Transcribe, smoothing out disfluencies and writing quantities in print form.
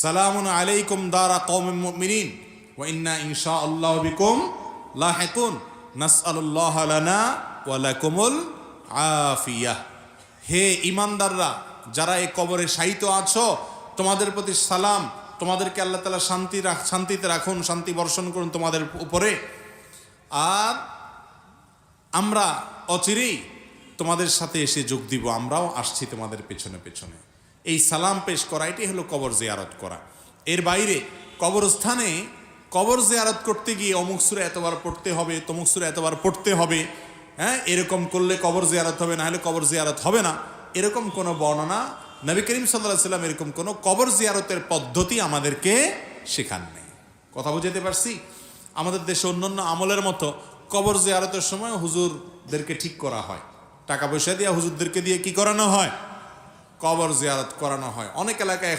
সালামুন আলাইকুম দারা কওমিল মুমিনিন ওয়া ইন্না ইনশাআল্লাহু বিকুম লাহিকুন নাসআলুল্লাহ লানা ওয়া লাকুমুল আফিয়াহ। হে ঈমানদাররা, যারা এই কবরে শায়িত আছো, তোমাদের প্রতি সালাম। তোমাদেরকে আল্লাহ তাআলা শান্তিতে রাখুন, শান্তি বর্ষণ করুন তোমাদের উপরে। আর আমরা অচিরেই তোমাদের সাথে এসে যোগ দিব, আমরাও আসছি তোমাদের পেছনে পেছনে। এই সালাম পেশ করা, এটাই হলো কবর জিয়ারত করা। এর বাইরে কবরস্থানে কবর জিয়ারত করতে গিয়ে অমুক সূরা এতবার পড়তে হবে, তমুক সূরা এতবার পড়তে হবে, হ্যাঁ, এরকম করলে কবর জিয়ারত হবে, না হলে কবর জিয়ারত হবে না, এরকম কোনো বর্ণনা নবী করিম সাল্লাল্লাহু আলাইহি ওয়াসাল্লাম এরকম কোনো কবর জিয়ারতের পদ্ধতি আমাদেরকে শেখান নেই। কথা বুঝাতে পারছি? আমাদের দেশে অন্যান্য আমলের মতো কবর জিয়ারতের সময় হুজুরদেরকে ঠিক করা হয়, টাকা পয়সা দিয়ে হুজুরদেরকে দিয়ে কি করানো হয়? কবর জিয়ারত করানো হয়। অনেক এলাকায়